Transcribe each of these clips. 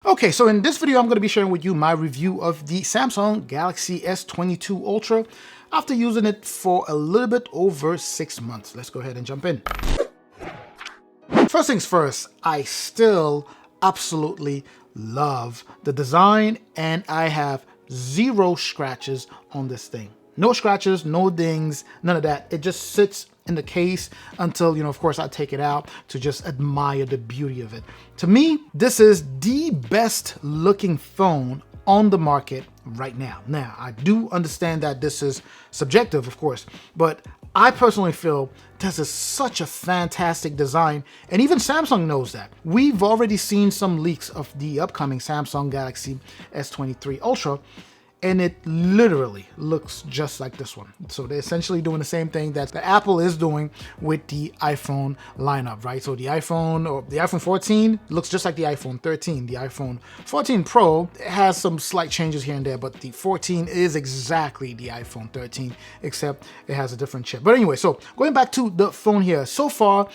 Okay, so in this video, I'm going to be sharing with you my review of the Samsung Galaxy S22 ULTRA after using it for a little bit over 6 months. Let's go ahead and jump in. First things first, I still absolutely love the design and I have zero scratches on this thing. No scratches, no dings, none of that. It just sits in the case until, of course, I take it out to just admire the beauty of it. To me, this is the best looking phone on the market right now. Now, I do understand that this is subjective, of course, but I personally feel this is such a fantastic design, and even Samsung knows that. We've already seen some leaks of the upcoming Samsung Galaxy S23 ULTRA, and it literally looks just like this one. So they're essentially doing the same thing that the Apple is doing with the iPhone lineup, right? So the iPhone 14 looks just like the iPhone 13. The iPhone 14 Pro has some slight changes here and there, but the 14 is exactly the iPhone 13, except it has a different chip. But anyway, so going back to the phone here, so far,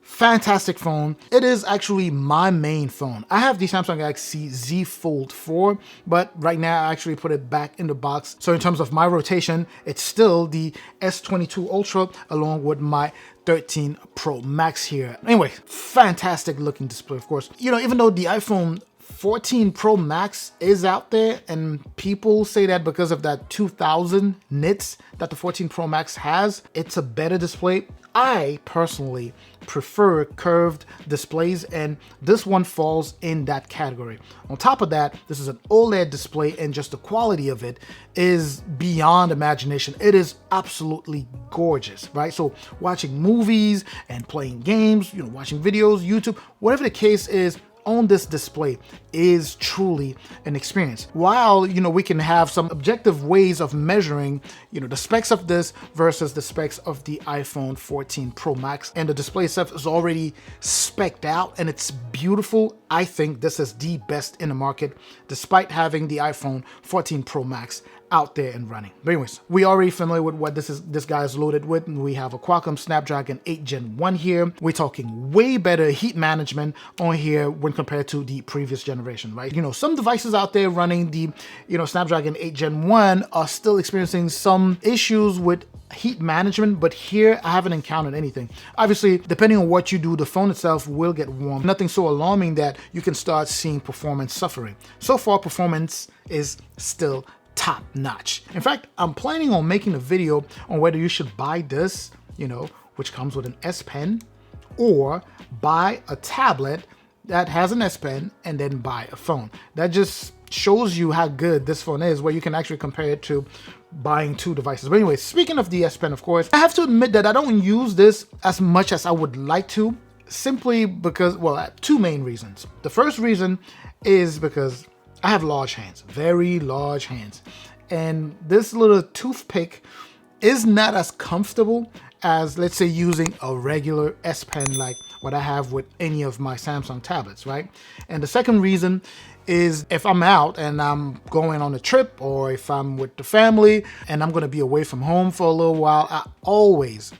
fantastic phone. It is actually my main phone. I have the Samsung Galaxy Z Fold 4, but right now I actually put it back in the box. So in terms of my rotation, it's still the S22 ULTRA along with my 13 Pro Max here. Anyway, fantastic looking display, of course. Even though the iPhone 14 Pro Max is out there and people say that because of that 2000 nits that the 14 Pro Max has, it's a better display. I personally prefer curved displays, and this one falls in that category. On top of that, this is an OLED display, and just the quality of it is beyond imagination. It is absolutely gorgeous, right? So watching movies and playing games, watching videos, YouTube, whatever the case is, on this display is truly an experience. While, we can have some objective ways of measuring, the specs of this versus the specs of the iPhone 14 Pro Max, and the display itself is already spec'd out and it's beautiful. I think this is the best in the market, despite having the iPhone 14 Pro Max out there and running. But anyways, we already familiar with what this guy is loaded with. We have a Qualcomm Snapdragon 8 Gen 1 here. We're talking way better heat management on here when compared to the previous generation, right? Some devices out there running the, Snapdragon 8 Gen 1 are still experiencing some issues with heat management, but here I haven't encountered anything. Obviously, depending on what you do, the phone itself will get warm. Nothing so alarming that you can start seeing performance suffering. So far, performance is still top notch. In fact, I'm planning on making a video on whether you should buy this, which comes with an S Pen, or buy a tablet that has an S Pen and then buy a phone. That just shows you how good this phone is, where you can actually compare it to buying two devices. But anyway, speaking of the S Pen, of course, I have to admit that I don't use this as much as I would like to, simply because, well, two main reasons. The first reason is because I have large hands, very large hands. And this little toothpick is not as comfortable as, let's say, using a regular S Pen like what I have with any of my Samsung tablets, right? And the second reason is if I'm out and I'm going on a trip, or if I'm with the family and I'm gonna be away from home for a little while, I always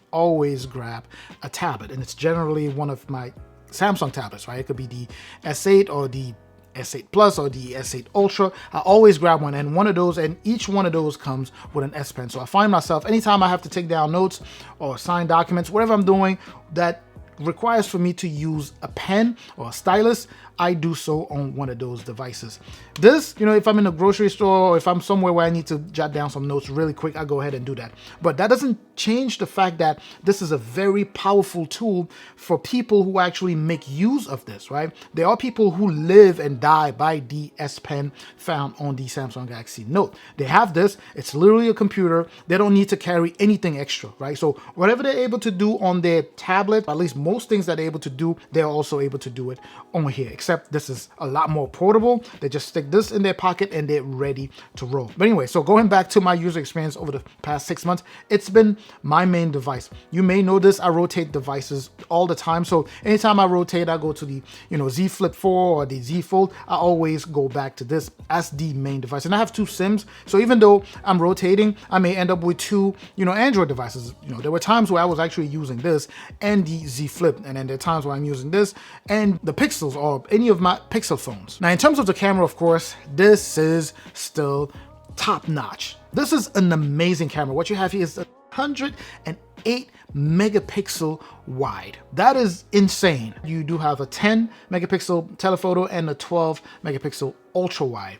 grab a tablet. And it's generally one of my Samsung tablets, right? It could be the S8 or the S8 Plus or the S8 Ultra. I always grab one, and each one of those comes with an S Pen. So I find myself, anytime I have to take down notes or sign documents, whatever I'm doing that requires for me to use a pen or a stylus, I do so on one of those devices. This, if I'm in a grocery store or if I'm somewhere where I need to jot down some notes really quick, I go ahead and do that. But that doesn't change the fact that this is a very powerful tool for people who actually make use of this, right? There are people who live and die by the S Pen found on the Samsung Galaxy Note. They have this, it's literally a computer. They don't need to carry anything extra, right? So whatever they're able to do on their tablet, at least most things that they're able to do, they're also able to do it on here, except this is a lot more portable. They just stick this in their pocket and they're ready to roll. But anyway, so going back to my user experience over the past 6 months, it's been my main device. You may know this, I rotate devices all the time. So anytime I rotate, I go to the, Z Flip 4 or the Z Fold, I always go back to this as the main device. And I have two SIMs. So even though I'm rotating, I may end up with two, Android devices. There were times where I was actually using this and the Z flip. And then there are times where I'm using this and the Pixels or any of my Pixel phones. Now, in terms of the camera, of course, this is still top notch. This is an amazing camera. What you have here is a 108 megapixel wide. That is insane. You do have a 10 megapixel telephoto and a 12 megapixel ultra wide.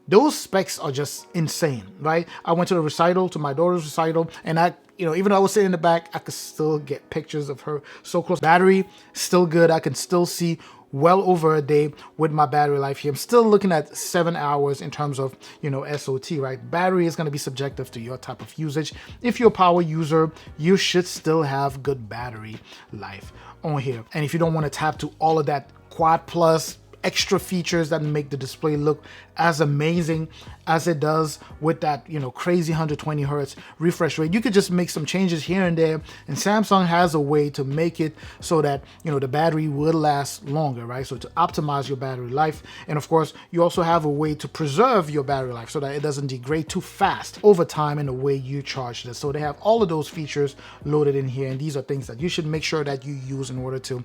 Those specs are just insane, right? I went to the recital, to my daughter's recital, and even though I was sitting in the back, I could still get pictures of her so close. Battery, still good. I can still see well over a day with my battery life here. I'm still looking at 7 hours in terms of, SOT, right? Battery is going to be subjective to your type of usage. If you're a power user, you should still have good battery life on here. And if you don't want to tap to all of that quad plus extra features that make the display look as amazing as it does with that, crazy 120 hertz refresh rate, you could just make some changes here and there. And Samsung has a way to make it so that, the battery will last longer, right? So to optimize your battery life. And of course, you also have a way to preserve your battery life so that it doesn't degrade too fast over time in the way you charge this. So they have all of those features loaded in here. And these are things that you should make sure that you use in order to,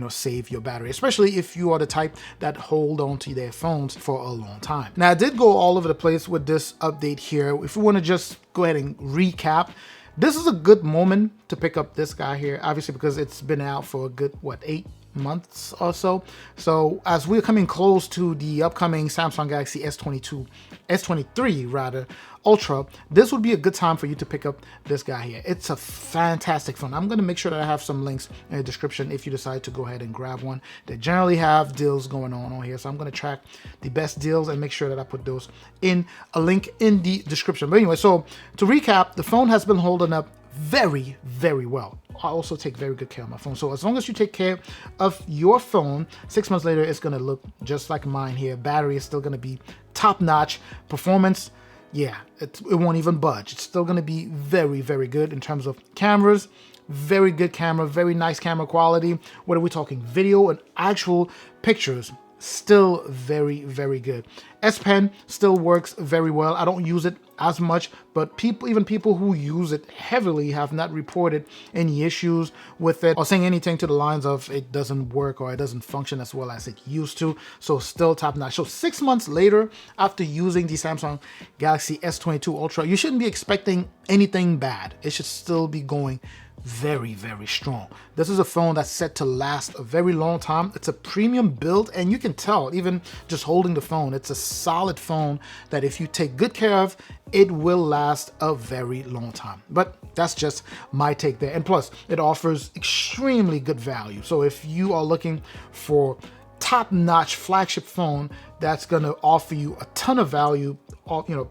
save your battery, especially if you are the type that hold on to their phones for a long time. Now, I did go all over the place with this update here. If we want to just go ahead and recap, this is a good moment to pick up this guy here, obviously, because it's been out for a good, 8 months or so. So as we're coming close to the upcoming Samsung Galaxy S23 rather, Ultra, this would be a good time for you to pick up this guy here. It's a fantastic phone. I'm going to make sure that I have some links in the description if you decide to go ahead and grab one. They generally have deals going on here, so I'm going to track the best deals and make sure that I put those in a link in the description. But anyway, so to recap, the phone has been holding up very, very well. I also take very good care of my phone. So as long as you take care of your phone, 6 months later, it's going to look just like mine here. Battery is still going to be top notch. Performance, yeah, it won't even budge. It's still going to be very, very good in terms of cameras. Very good camera, very nice camera quality. What are we talking? Video and actual pictures. Still very, very good. S Pen still works very well. I don't use it as much, but even people who use it heavily have not reported any issues with it or saying anything to the lines of it doesn't work or it doesn't function as well as it used to. So still top notch. So 6 months later, after using the Samsung Galaxy S22 Ultra, you shouldn't be expecting anything bad. It should still be going very, very strong. This is a phone that's set to last a very long time. It's a premium build, and you can tell even just holding the phone, it's a solid phone that if you take good care of, it will last a very long time. But that's just my take there. And plus, it offers extremely good value. So if you are looking for top-notch flagship phone that's going to offer you a ton of value,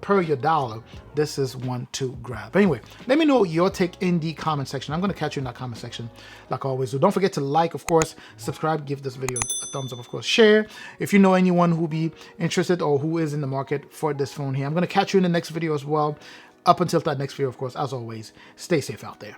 per your dollar, this is one to grab. But anyway, let me know your take in the comment section. I'm going to catch you in that comment section like always. So don't forget to like, of course, subscribe, give this video a thumbs up, of course, share if you know anyone who be interested or who is in the market for this phone here. I'm going to catch you in the next video as well. Up until that next video, of course, as always, stay safe out there.